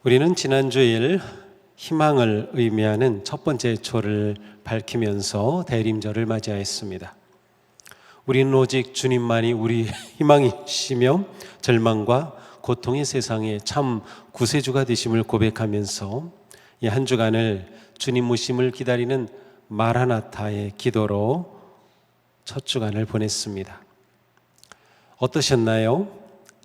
우리는 지난 주일 희망을 의미하는 첫 번째 초를 밝히면서 대림절을 맞이하였습니다. 우리는 오직 주님만이 우리 희망이시며 절망과 고통의 세상에 참 구세주가 되심을 고백하면서 이 한 주간을 주님 오심을 기다리는 마라나타의 기도로 첫 주간을 보냈습니다. 어떠셨나요?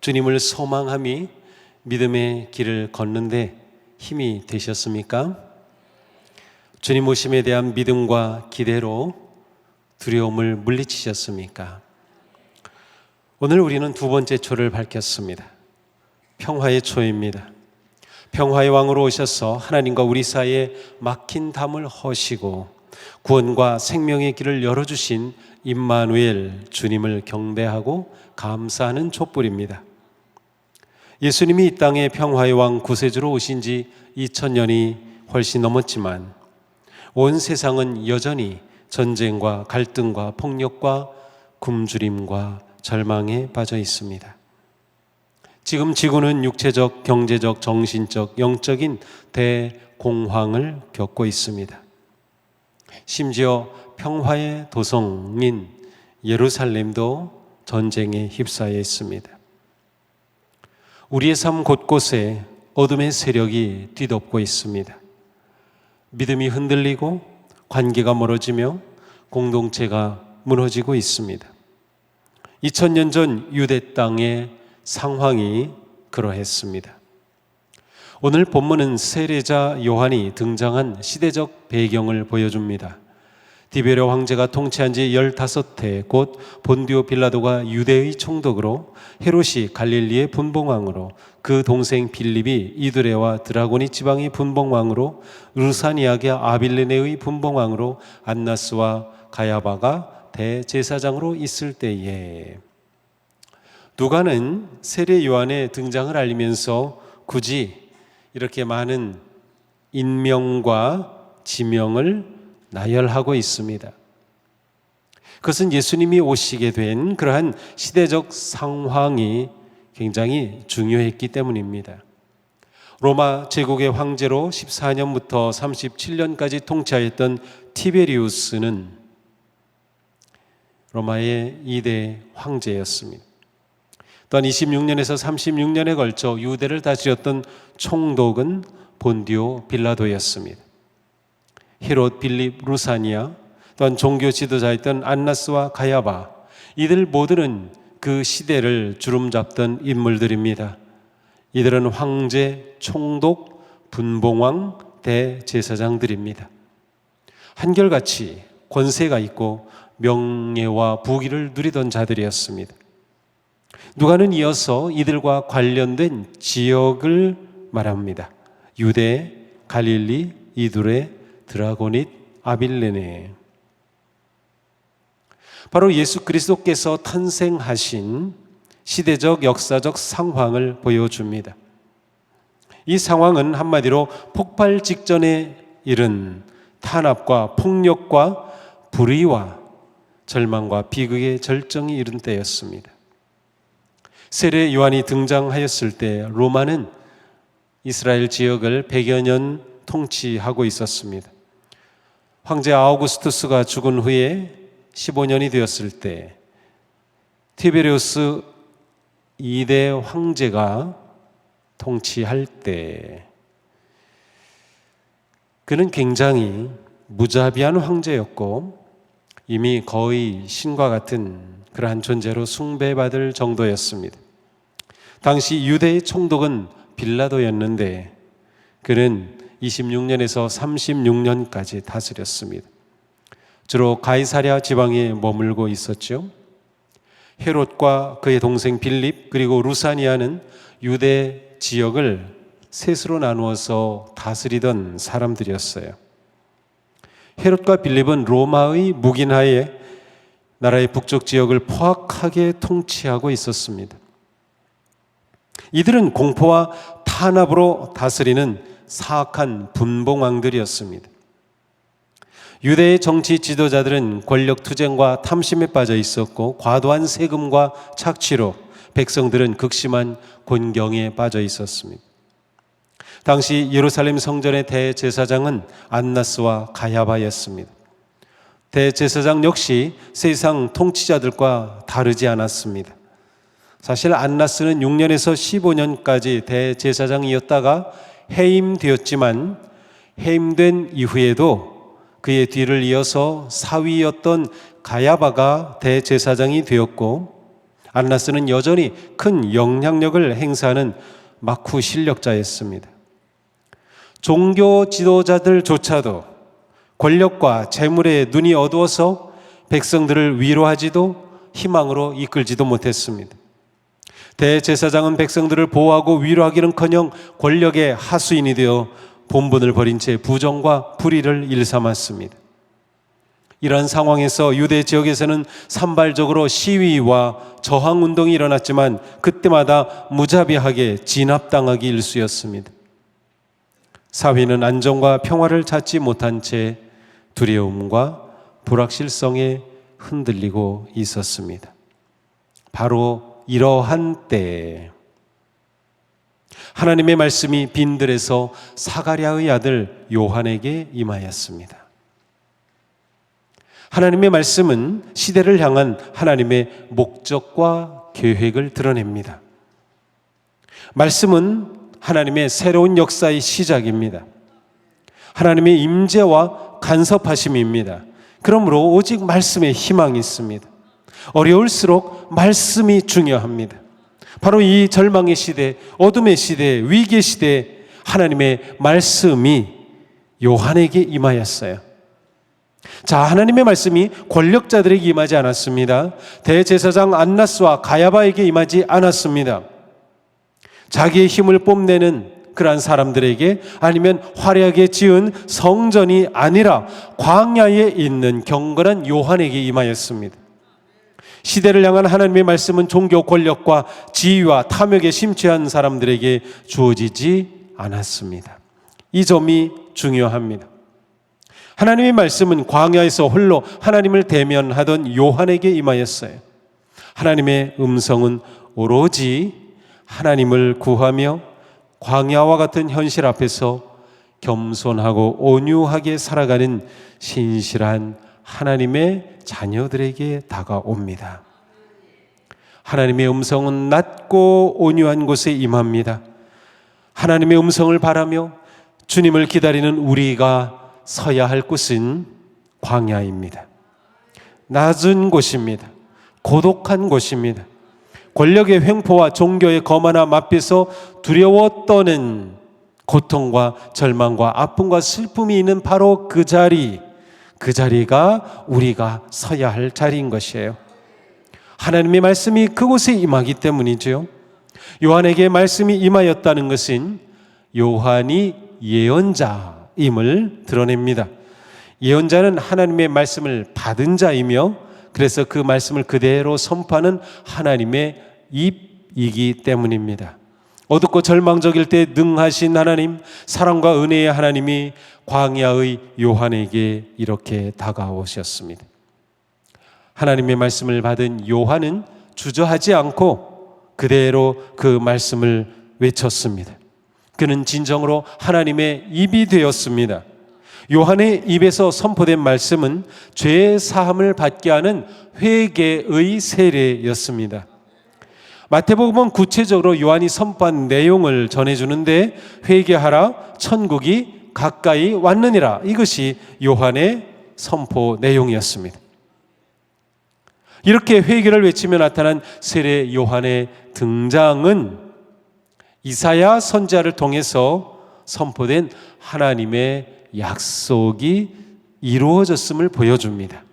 주님을 소망함이 믿음의 길을 걷는데 힘이 되셨습니까? 주님 오심에 대한 믿음과 기대로 두려움을 물리치셨습니까? 오늘 우리는 두 번째 초를 밝혔습니다. 평화의 초입니다. 평화의 왕으로 오셔서 하나님과 우리 사이에 막힌 담을 허시고 구원과 생명의 길을 열어주신 임마누엘 주님을 경배하고 감사하는 촛불입니다. 예수님이 이 땅에 평화의 왕 구세주로 오신 지 2000년이 훨씬 넘었지만 온 세상은 여전히 전쟁과 갈등과 폭력과 굶주림과 절망에 빠져 있습니다. 지금 지구는 육체적, 경제적, 정신적, 영적인 대공황을 겪고 있습니다. 심지어 평화의 도성인 예루살렘도 전쟁에 휩싸여 있습니다. 우리의 삶 곳곳에 어둠의 세력이 뒤덮고 있습니다. 믿음이 흔들리고 관계가 멀어지며 공동체가 무너지고 있습니다. 2000년 전 유대 땅의 상황이 그러했습니다. 오늘 본문은 세례자 요한이 등장한 시대적 배경을 보여줍니다. 디베레 황제가 통치한 지 15해, 곧 본디오 빌라도가 유대의 총독으로, 헤롯이 갈릴리의 분봉왕으로, 그 동생 빌립이 이두레와 드라고니 지방의 분봉왕으로, 루사니아게 아빌레네의 분봉왕으로, 안나스와 가야바가 대제사장으로 있을 때에 누가는 세례 요한의 등장을 알리면서 굳이 이렇게 많은 인명과 지명을 나열하고 있습니다. 그것은 예수님이 오시게 된 그러한 시대적 상황이 굉장히 중요했기 때문입니다. 로마 제국의 황제로 14년부터 37년까지 통치하였던 티베리우스는 로마의 2대 황제였습니다. 또한 26년에서 36년에 걸쳐 유대를 다스렸던 총독은 본디오 빌라도였습니다. 헤롯, 빌립, 루사니아, 또한 종교 지도자였던 안나스와 가야바, 이들 모두는 그 시대를 주름잡던 인물들입니다. 이들은 황제, 총독, 분봉왕, 대제사장들입니다. 한결같이 권세가 있고 명예와 부귀를 누리던 자들이었습니다. 누가는 이어서 이들과 관련된 지역을 말합니다. 유대, 갈릴리, 이두레, 드라고닛, 아빌레네. 바로 예수 그리스도께서 탄생하신 시대적 역사적 상황을 보여줍니다. 이 상황은 한마디로 폭발 직전에 이른 탄압과 폭력과 불의와 절망과 비극의 절정이 이른 때였습니다. 세례 요한이 등장하였을 때 로마는 이스라엘 지역을 100여 년 통치하고 있었습니다. 황제 아우구스투스가 죽은 후에 15년이 되었을 때 티베리우스 2대 황제가 통치할 때 그는 굉장히 무자비한 황제였고 이미 거의 신과 같은 그러한 존재로 숭배받을 정도였습니다. 당시 유대의 총독은 빌라도였는데 그는 26년에서 36년까지 다스렸습니다. 주로 가이사랴 지방에 머물고 있었죠. 헤롯과 그의 동생 빌립 그리고 루사니아는 유대 지역을 셋으로 나누어서 다스리던 사람들이었어요. 헤롯과 빌립은 로마의 묵인하에 나라의 북쪽 지역을 포악하게 통치하고 있었습니다. 이들은 공포와 탄압으로 다스리는 사악한 분봉왕들이었습니다. 유대의 정치 지도자들은 권력 투쟁과 탐심에 빠져 있었고 과도한 세금과 착취로 백성들은 극심한 곤경에 빠져 있었습니다. 당시 예루살렘 성전의 대제사장은 안나스와 가야바였습니다. 대제사장 역시 세상 통치자들과 다르지 않았습니다. 사실 안나스는 6년에서 15년까지 대제사장이었다가 해임되었지만 해임된 이후에도 그의 뒤를 이어서 사위였던 가야바가 대제사장이 되었고, 안나스는 여전히 큰 영향력을 행사하는 막후 실력자였습니다. 종교 지도자들조차도 권력과 재물에 눈이 어두워서 백성들을 위로하지도 희망으로 이끌지도 못했습니다. 대제사장은 백성들을 보호하고 위로하기는커녕 권력의 하수인이 되어 본분을 버린 채 부정과 불의를 일삼았습니다. 이러한 상황에서 유대 지역에서는 산발적으로 시위와 저항운동이 일어났지만 그때마다 무자비하게 진압당하기 일쑤였습니다. 사회는 안정과 평화를 찾지 못한 채 두려움과 불확실성에 흔들리고 있었습니다. 바로 이러한 때에 하나님의 말씀이 빈들에서 사가랴의 아들 요한에게 임하였습니다. 하나님의 말씀은 시대를 향한 하나님의 목적과 계획을 드러냅니다. 말씀은 하나님의 새로운 역사의 시작입니다. 하나님의 임재와 간섭하심입니다. 그러므로 오직 말씀에 희망이 있습니다. 어려울수록 말씀이 중요합니다. 바로 이 절망의 시대, 어둠의 시대, 위기의 시대에 하나님의 말씀이 요한에게 임하였어요. 자, 하나님의 말씀이 권력자들에게 임하지 않았습니다. 대제사장 안나스와 가야바에게 임하지 않았습니다. 자기의 힘을 뽐내는 그러한 사람들에게, 아니면 화려하게 지은 성전이 아니라 광야에 있는 경건한 요한에게 임하였습니다. 시대를 향한 하나님의 말씀은 종교 권력과 지위와 탐욕에 심취한 사람들에게 주어지지 않았습니다. 이 점이 중요합니다. 하나님의 말씀은 광야에서 홀로 하나님을 대면하던 요한에게 임하였어요. 하나님의 음성은 오로지 하나님을 구하며 광야와 같은 현실 앞에서 겸손하고 온유하게 살아가는 신실한 하나님의 자녀들에게 다가옵니다. 하나님의 음성은 낮고 온유한 곳에 임합니다. 하나님의 음성을 바라며 주님을 기다리는 우리가 서야 할 곳은 광야입니다. 낮은 곳입니다. 고독한 곳입니다. 권력의 횡포와 종교의 거만함 앞에서 두려워 떠는 고통과 절망과 아픔과 슬픔이 있는 바로 그 자리가 우리가 서야 할 자리인 것이에요. 하나님의 말씀이 그곳에 임하기 때문이죠. 요한에게 말씀이 임하였다는 것은 요한이 예언자임을 드러냅니다. 예언자는 하나님의 말씀을 받은 자이며, 그래서 그 말씀을 그대로 선포하는 하나님의 입이기 때문입니다. 어둡고 절망적일 때 능하신 하나님, 사랑과 은혜의 하나님이 광야의 요한에게 이렇게 다가오셨습니다. 하나님의 말씀을 받은 요한은 주저하지 않고 그대로 그 말씀을 외쳤습니다. 그는 진정으로 하나님의 입이 되었습니다. 요한의 입에서 선포된 말씀은 죄 사함을 받게 하는 회개의 세례였습니다. 마태복음은 구체적으로 요한이 선포한 내용을 전해주는데, 회개하라, 천국이 가까이 왔느니라, 이것이 요한의 선포 내용이었습니다. 이렇게 회개를 외치며 나타난 세례 요한의 등장은 이사야 선지자를 통해서 선포된 하나님의 약속이 이루어졌음을 보여줍니다.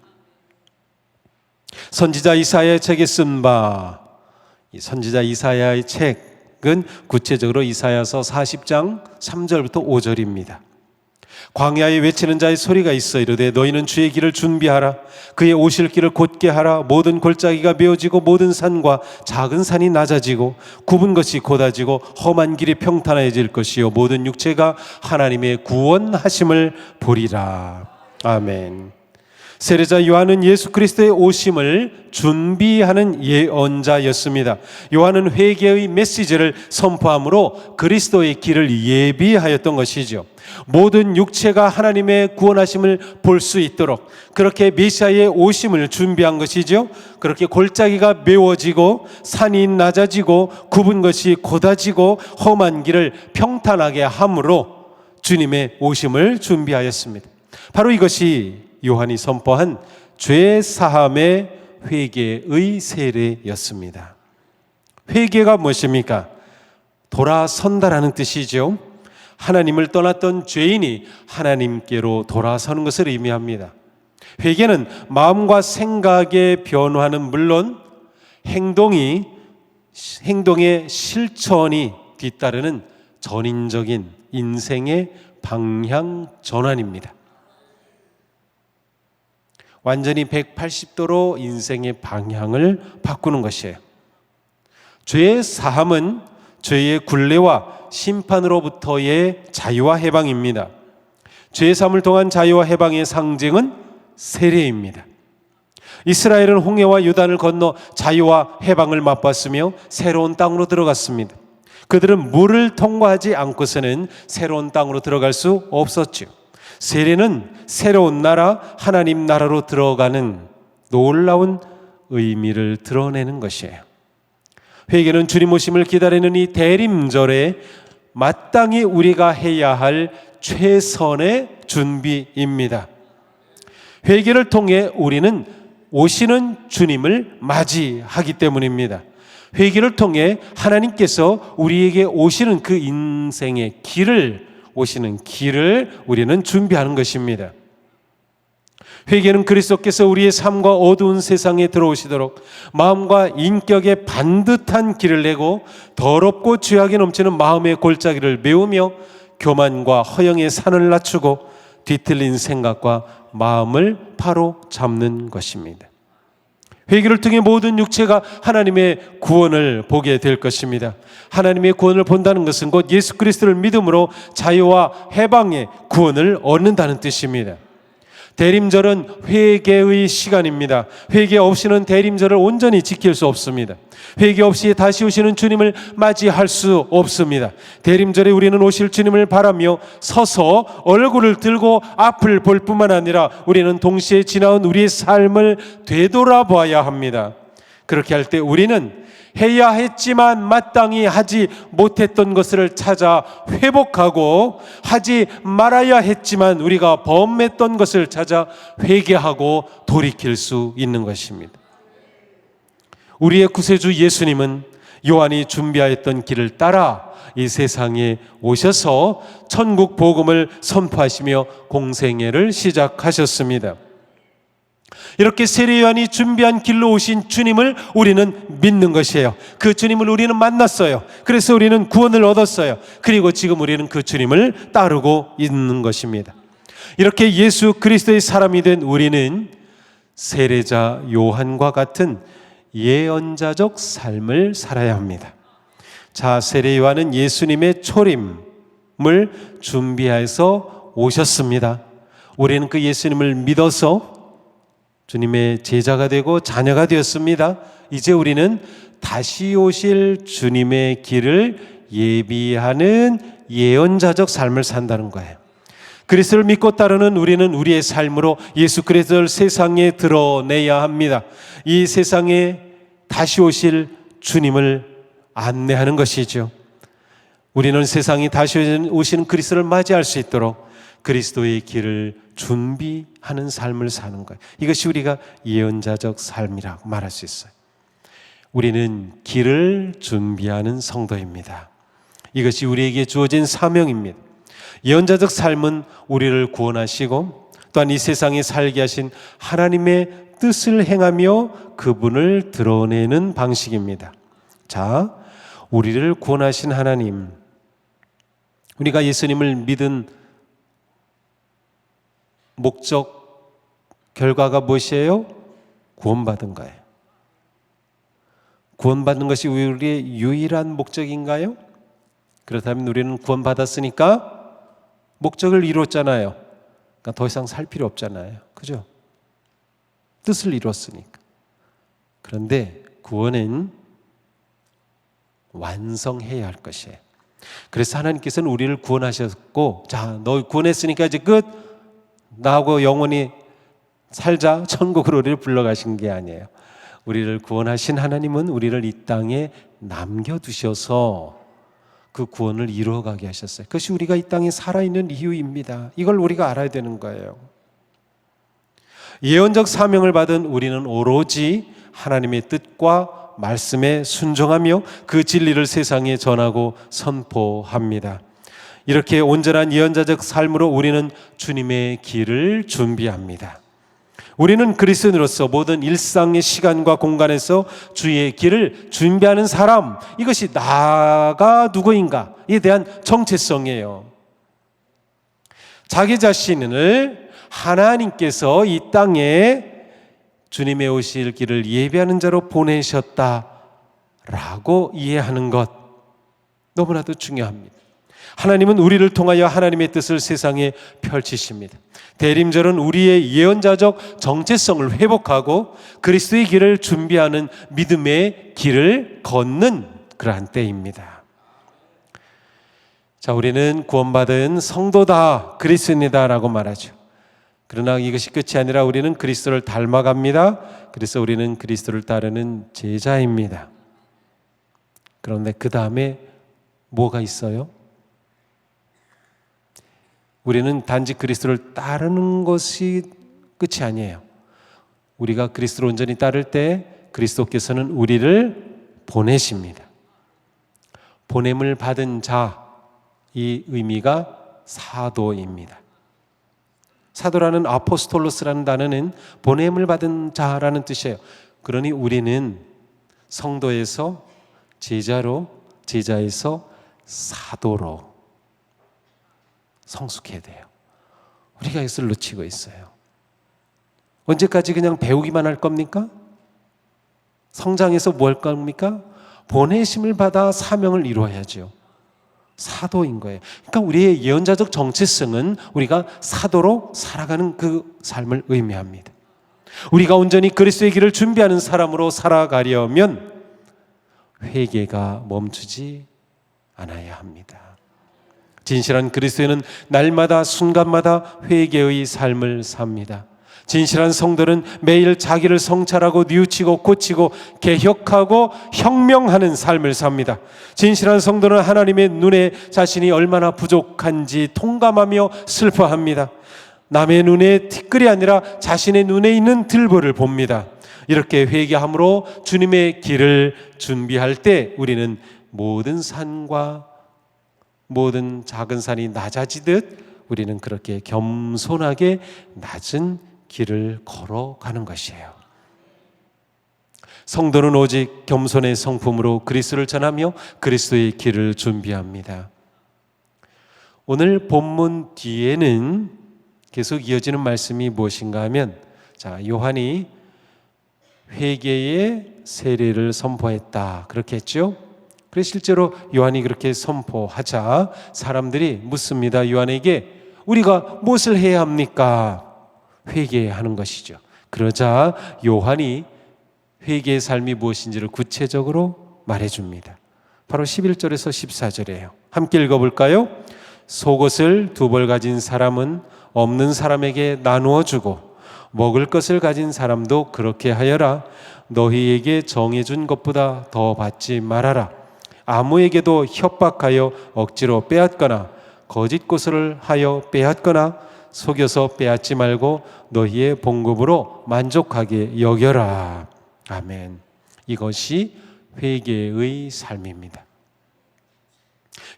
선지자 이사야의 책에 쓴 바, 이 선지자 이사야의 책은 구체적으로 이사야서 40장 3절부터 5절입니다. 광야에 외치는 자의 소리가 있어 이르되 너희는 주의 길을 준비하라. 그의 오실 길을 곧게 하라. 모든 골짜기가 메어지고 모든 산과 작은 산이 낮아지고 굽은 것이 곧아지고 험한 길이 평탄해질 것이요 모든 육체가 하나님의 구원하심을 보리라. 아멘. 세례자 요한은 예수 그리스도의 오심을 준비하는 예언자였습니다. 요한은 회개의 메시지를 선포함으로 그리스도의 길을 예비하였던 것이죠. 모든 육체가 하나님의 구원하심을 볼 수 있도록 그렇게 메시아의 오심을 준비한 것이죠. 그렇게 골짜기가 메워지고 산이 낮아지고 굽은 것이 곧아지고 험한 길을 평탄하게 함으로 주님의 오심을 준비하였습니다. 바로 이것이 요한이 선포한 죄 사함의 회개의 세례였습니다. 회개가 무엇입니까? 돌아선다라는 뜻이죠. 하나님을 떠났던 죄인이 하나님께로 돌아서는 것을 의미합니다. 회개는 마음과 생각의 변화는 물론 행동의 실천이 뒤따르는 전인적인 인생의 방향 전환입니다. 완전히 180도로 인생의 방향을 바꾸는 것이에요. 죄의 사함은 죄의 굴레와 심판으로부터의 자유와 해방입니다. 죄의 사함을 통한 자유와 해방의 상징은 세례입니다. 이스라엘은 홍해와 요단을 건너 자유와 해방을 맛봤으며 새로운 땅으로 들어갔습니다. 그들은 물을 통과하지 않고서는 새로운 땅으로 들어갈 수 없었죠. 세례는 새로운 나라, 하나님 나라로 들어가는 놀라운 의미를 드러내는 것이에요. 회개는 주님 오심을 기다리는 이 대림절에 마땅히 우리가 해야 할 최선의 준비입니다. 회개를 통해 우리는 오시는 주님을 맞이하기 때문입니다. 회개를 통해 하나님께서 우리에게 오시는 그 인생의 오시는 길을 우리는 준비하는 것입니다. 회개는 그리스도께서 우리의 삶과 어두운 세상에 들어오시도록 마음과 인격에 반듯한 길을 내고 더럽고 죄악이 넘치는 마음의 골짜기를 메우며 교만과 허영의 산을 낮추고 뒤틀린 생각과 마음을 바로 잡는 것입니다. 회개를 통해 모든 육체가 하나님의 구원을 보게 될 것입니다. 하나님의 구원을 본다는 것은 곧 예수 그리스도를 믿음으로 자유와 해방의 구원을 얻는다는 뜻입니다. 대림절은 회개의 시간입니다. 회개 없이는 대림절을 온전히 지킬 수 없습니다. 회개 없이 다시 오시는 주님을 맞이할 수 없습니다. 대림절에 우리는 오실 주님을 바라며 서서 얼굴을 들고 앞을 볼 뿐만 아니라 우리는 동시에 지나온 우리의 삶을 되돌아봐야 합니다. 그렇게 할 때 우리는 해야 했지만 마땅히 하지 못했던 것을 찾아 회복하고 하지 말아야 했지만 우리가 범했던 것을 찾아 회개하고 돌이킬 수 있는 것입니다. 우리의 구세주 예수님은 요한이 준비하였던 길을 따라 이 세상에 오셔서 천국 복음을 선포하시며 공생애를 시작하셨습니다. 이렇게 세례 요한이 준비한 길로 오신 주님을 우리는 믿는 것이에요. 그 주님을 우리는 만났어요. 그래서 우리는 구원을 얻었어요. 그리고 지금 우리는 그 주님을 따르고 있는 것입니다. 이렇게 예수 그리스도의 사람이 된 우리는 세례자 요한과 같은 예언자적 삶을 살아야 합니다. 자, 세례 요한은 예수님의 초림을 준비해서 오셨습니다. 우리는 그 예수님을 믿어서 주님의 제자가 되고 자녀가 되었습니다. 이제 우리는 다시 오실 주님의 길을 예비하는 예언자적 삶을 산다는 거예요. 그리스도를 믿고 따르는 우리는 우리의 삶으로 예수 그리스도를 세상에 드러내야 합니다. 이 세상에 다시 오실 주님을 안내하는 것이죠. 우리는 세상이 다시 오시는 그리스도를 맞이할 수 있도록 그리스도의 길을 준비하는 삶을 사는 거예요. 이것이 우리가 예언자적 삶이라고 말할 수 있어요. 우리는 길을 준비하는 성도입니다. 이것이 우리에게 주어진 사명입니다. 예언자적 삶은 우리를 구원하시고 또한 이 세상에 살게 하신 하나님의 뜻을 행하며 그분을 드러내는 방식입니다. 자, 우리를 구원하신 하나님, 우리가 예수님을 믿은 목적, 결과가 무엇이에요? 구원받은 거예요. 구원받는 것이 우리의 유일한 목적인가요? 그렇다면 우리는 구원받았으니까 목적을 이뤘잖아요. 그러니까 더 이상 살 필요 없잖아요. 그죠? 뜻을 이뤘으니까. 그런데 구원은 완성해야 할 것이에요. 그래서 하나님께서는 우리를 구원하셨고, 자, 너 구원했으니까 이제 끝, 나하고 영원히 살자, 천국으로 우리를 불러가신 게 아니에요. 우리를 구원하신 하나님은 우리를 이 땅에 남겨두셔서 그 구원을 이루어가게 하셨어요. 그것이 우리가 이 땅에 살아있는 이유입니다. 이걸 우리가 알아야 되는 거예요. 예언적 사명을 받은 우리는 오로지 하나님의 뜻과 말씀에 순종하며 그 진리를 세상에 전하고 선포합니다. 이렇게 온전한 예언자적 삶으로 우리는 주님의 길을 준비합니다. 우리는 그리스도인으로서 모든 일상의 시간과 공간에서 주의 길을 준비하는 사람, 이것이 나가 누구인가에 대한 정체성이에요. 자기 자신을 하나님께서 이 땅에 주님의 오실 길을 예비하는 자로 보내셨다라고 이해하는 것, 너무나도 중요합니다. 하나님은 우리를 통하여 하나님의 뜻을 세상에 펼치십니다. 대림절은 우리의 예언자적 정체성을 회복하고 그리스도의 길을 준비하는 믿음의 길을 걷는 그러한 때입니다. 자, 우리는 구원받은 성도다, 그리스도인이다라고 말하죠. 그러나 이것이 끝이 아니라 우리는 그리스도를 닮아갑니다. 그래서 우리는 그리스도를 따르는 제자입니다. 그런데 그 다음에 뭐가 있어요? 우리는 단지 그리스도를 따르는 것이 끝이 아니에요. 우리가 그리스도를 온전히 따를 때 그리스도께서는 우리를 보내십니다. 보냄을 받은 자, 이 의미가 사도입니다. 사도라는 아포스톨로스라는 단어는 보냄을 받은 자라는 뜻이에요. 그러니 우리는 성도에서 제자로, 제자에서 사도로 성숙해야 돼요. 우리가 이것을 놓치고 있어요. 언제까지 그냥 배우기만 할 겁니까? 성장해서 뭐 할 겁니까? 보내심을 받아 사명을 이루어야죠. 사도인 거예요. 그러니까 우리의 예언자적 정체성은 우리가 사도로 살아가는 그 삶을 의미합니다. 우리가 온전히 그리스도의 길을 준비하는 사람으로 살아가려면 회개가 멈추지 않아야 합니다. 진실한 그리스도인은 날마다 순간마다 회개의 삶을 삽니다. 진실한 성도는 매일 자기를 성찰하고 뉘우치고 고치고 개혁하고 혁명하는 삶을 삽니다. 진실한 성도는 하나님의 눈에 자신이 얼마나 부족한지 통감하며 슬퍼합니다. 남의 눈에 티끌이 아니라 자신의 눈에 있는 들보를 봅니다. 이렇게 회개함으로 주님의 길을 준비할 때 우리는 모든 산과 모든 작은 산이 낮아지듯 우리는 그렇게 겸손하게 낮은 길을 걸어가는 것이에요. 성도는 오직 겸손의 성품으로 그리스도를 전하며 그리스도의 길을 준비합니다. 오늘 본문 뒤에는 계속 이어지는 말씀이 무엇인가 하면, 자, 요한이 회개의 세례를 선포했다, 그렇게 했죠. 그래서 실제로 요한이 그렇게 선포하자 사람들이 묻습니다. 요한에게 우리가 무엇을 해야 합니까? 회개하는 것이죠. 그러자 요한이 회개의 삶이 무엇인지를 구체적으로 말해줍니다. 바로 11절에서 14절이에요. 함께 읽어볼까요? 속옷을 2벌 가진 사람은 없는 사람에게 나누어 주고 먹을 것을 가진 사람도 그렇게 하여라. 너희에게 정해준 것보다 더 받지 말아라. 아무에게도 협박하여 억지로 빼앗거나 거짓 고소를 하여 빼앗거나 속여서 빼앗지 말고 너희의 봉급으로 만족하게 여겨라. 아멘. 이것이 회개의 삶입니다.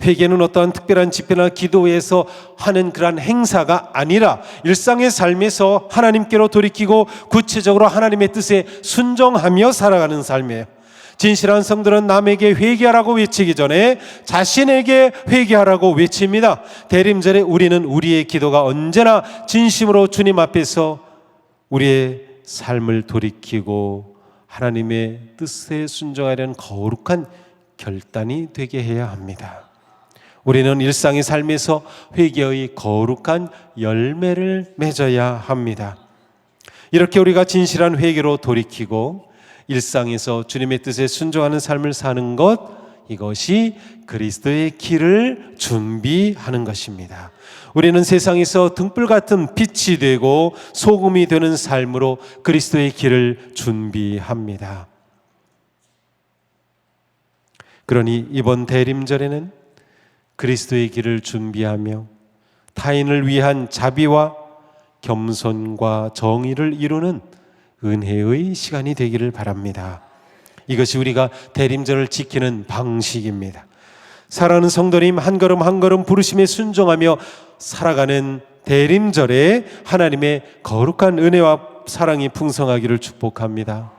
회개는 어떠한 특별한 집회나 기도에서 하는 그러한 행사가 아니라 일상의 삶에서 하나님께로 돌이키고 구체적으로 하나님의 뜻에 순종하며 살아가는 삶이에요. 진실한 성도는 남에게 회개하라고 외치기 전에 자신에게 회개하라고 외칩니다. 대림절에 우리는 우리의 기도가 언제나 진심으로 주님 앞에서 우리의 삶을 돌이키고 하나님의 뜻에 순종하려는 거룩한 결단이 되게 해야 합니다. 우리는 일상의 삶에서 회개의 거룩한 열매를 맺어야 합니다. 이렇게 우리가 진실한 회개로 돌이키고 일상에서 주님의 뜻에 순종하는 삶을 사는 것, 이것이 그리스도의 길을 준비하는 것입니다. 우리는 세상에서 등불 같은 빛이 되고 소금이 되는 삶으로 그리스도의 길을 준비합니다. 그러니 이번 대림절에는 그리스도의 길을 준비하며 타인을 위한 자비와 겸손과 정의를 이루는 은혜의 시간이 되기를 바랍니다. 이것이 우리가 대림절을 지키는 방식입니다. 사랑하는 성도님, 한 걸음 한 걸음 부르심에 순종하며 살아가는 대림절에 하나님의 거룩한 은혜와 사랑이 풍성하기를 축복합니다.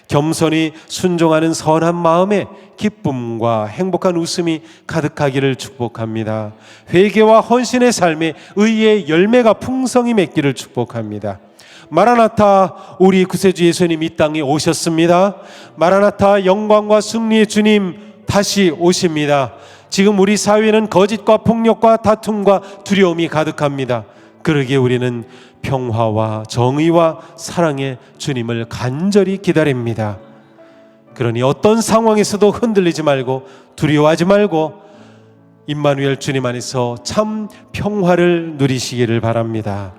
겸손히 순종하는 선한 마음에 기쁨과 행복한 웃음이 가득하기를 축복합니다. 회개와 헌신의 삶에 의의 열매가 풍성히 맺기를 축복합니다. 마라나타, 우리 구세주 예수님 이 땅에 오셨습니다. 마라나타, 영광과 승리의 주님 다시 오십니다. 지금 우리 사회는 거짓과 폭력과 다툼과 두려움이 가득합니다. 그러기에 우리는 평화와 정의와 사랑의 주님을 간절히 기다립니다. 그러니 어떤 상황에서도 흔들리지 말고 두려워하지 말고 임마누엘 주님 안에서 참 평화를 누리시기를 바랍니다.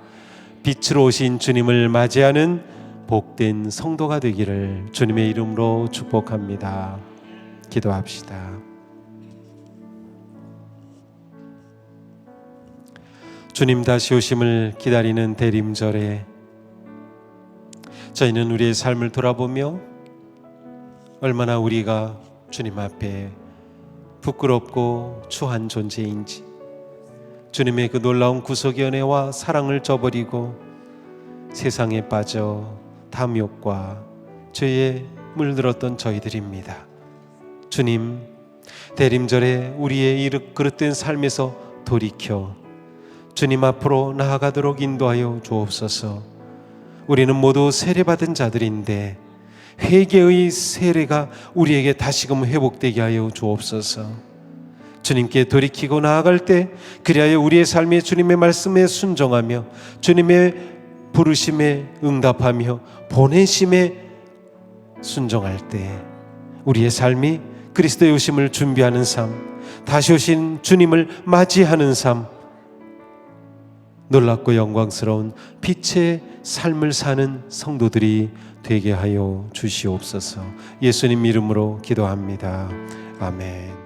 빛으로 오신 주님을 맞이하는 복된 성도가 되기를 주님의 이름으로 축복합니다. 기도합시다. 주님 다시 오심을 기다리는 대림절에 저희는 우리의 삶을 돌아보며 얼마나 우리가 주님 앞에 부끄럽고 추한 존재인지, 주님의 그 놀라운 구속의 은혜와 사랑을 저버리고 세상에 빠져 탐욕과 죄에 물들었던 저희들입니다. 주님, 대림절에 우리의 그릇된 삶에서 돌이켜 주님 앞으로 나아가도록 인도하여 주옵소서. 우리는 모두 세례받은 자들인데 회개의 세례가 우리에게 다시금 회복되게 하여 주옵소서. 주님께 돌이키고 나아갈 때 그리하여 우리의 삶에 주님의 말씀에 순종하며 주님의 부르심에 응답하며 보내심에 순종할 때 우리의 삶이 그리스도의 오심을 준비하는 삶, 다시 오신 주님을 맞이하는 삶, 놀랍고 영광스러운 빛의 삶을 사는 성도들이 되게 하여 주시옵소서. 예수님 이름으로 기도합니다. 아멘.